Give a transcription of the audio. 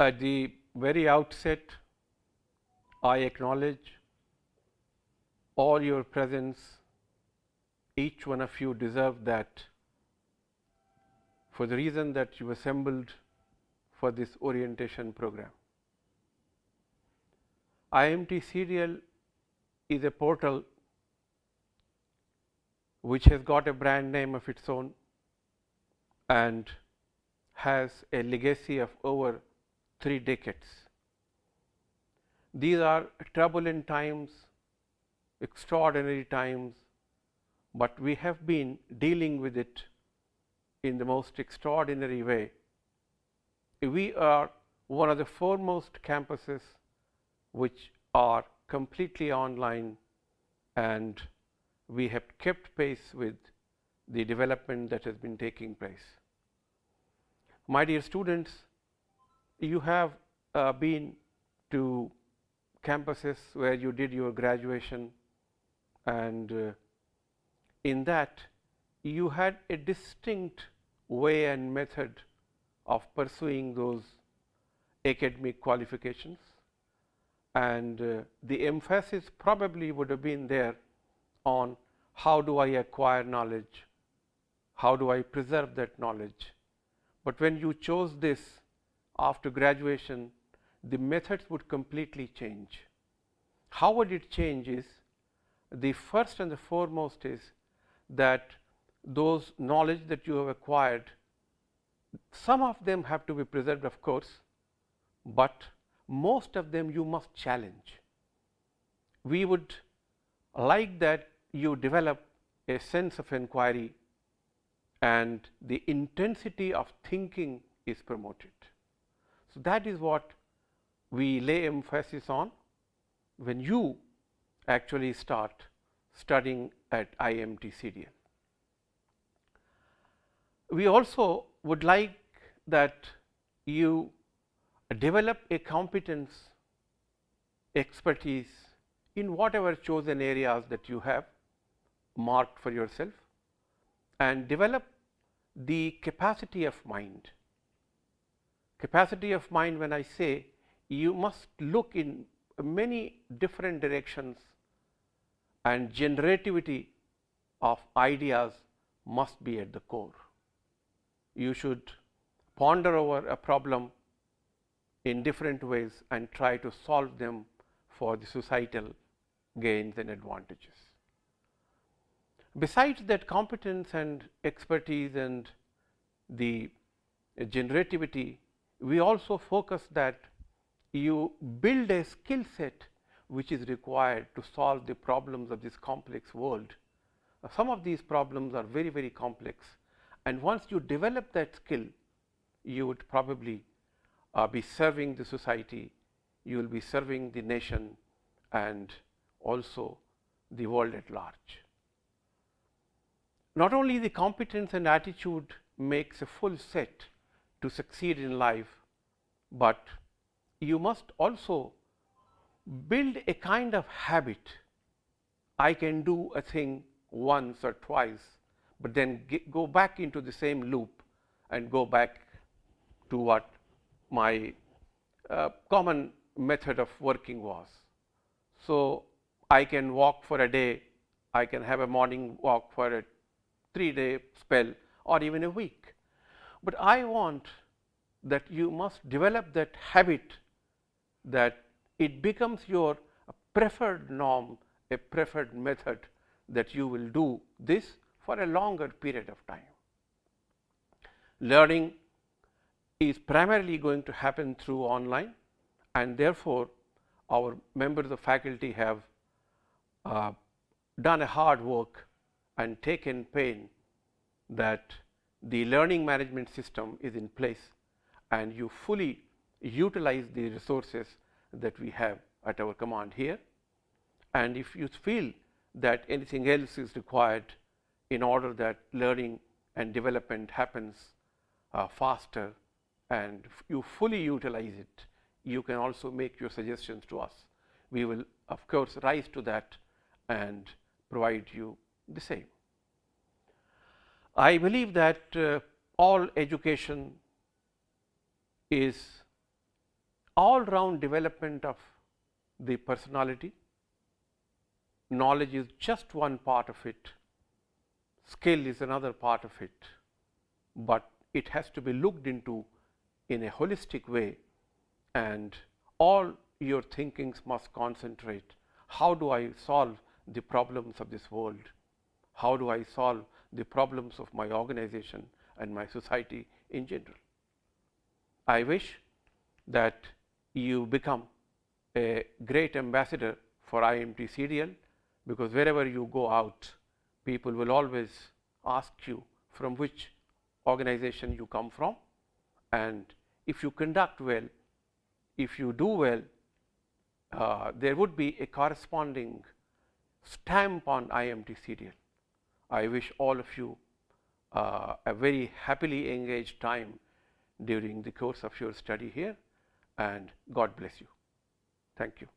At the very outset, I acknowledge all your presence. Each one of you deserve that for the reason that you assembled for this orientation program. IMT CDL is a portal which has got a brand name of its own and has a legacy of over 3 decades. These are turbulent times, extraordinary times, but we have been dealing with it in the most extraordinary way. We are one of the foremost campuses which are completely online, and we have kept pace with the development that has been taking place. My dear students, you have been to campuses where you did your graduation, and in that you had a distinct way and method of pursuing those academic qualifications, and the emphasis probably would have been there on how do I acquire knowledge, how do I preserve that knowledge. But when you chose this after graduation, the methods would completely change. How would it change is, the first and the foremost is that those knowledge that you have acquired, some of them have to be preserved, of course, but most of them you must challenge. We would like that you develop a sense of inquiry and the intensity of thinking is promoted. So, that is what we lay emphasis on when you actually start studying at IMT CDL. We also would like that you develop a competence, expertise in whatever chosen areas that you have marked for yourself, and develop the capacity of mind. Capacity of mind, when I say, you must look in many different directions, and generativity of ideas must be at the core. You should ponder over a problem in different ways and try to solve them for the societal gains and advantages. Besides that competence and expertise and the generativity, we also focus that you build a skill set which is required to solve the problems of this complex world. Some of these problems are very, very complex, and once you develop that skill, you would probably be serving the society, you will be serving the nation and also the world at large. Not only the competence and attitude makes a full set to succeed in life, but you must also build a kind of habit. I can do a thing once or twice, but then go back into the same loop and go back to what my common method of working was. So, I can walk for a day, I can have a morning walk for a 3-day spell or even a week, but I want that you must develop that habit, that it becomes your preferred norm, a preferred method, that you will do this for a longer period of time. Learning is primarily going to happen through online, and therefore, our members of faculty have done a hard work and taken pain that the learning management system is in place, and you fully utilize the resources that we have at our command here. And if you feel that anything else is required in order that learning and development happens faster and you fully utilize it, you can also make your suggestions to us. We will of course rise to that and provide you the same. I believe that all education is all round development of the personality. Knowledge is just one part of it, skill is another part of it, but it has to be looked into in a holistic way, and all your thinkings must concentrate. How do I solve the problems of this world? How do I solve the problems of my organization and my society in general? I wish that you become a great ambassador for IMT CDL, because wherever you go out, people will always ask you from which organization you come from, and if you conduct well, if you do well, there would be a corresponding stamp on IMT CDL. I wish all of you a very happily engaged time during the course of your study here, and God bless you. Thank you.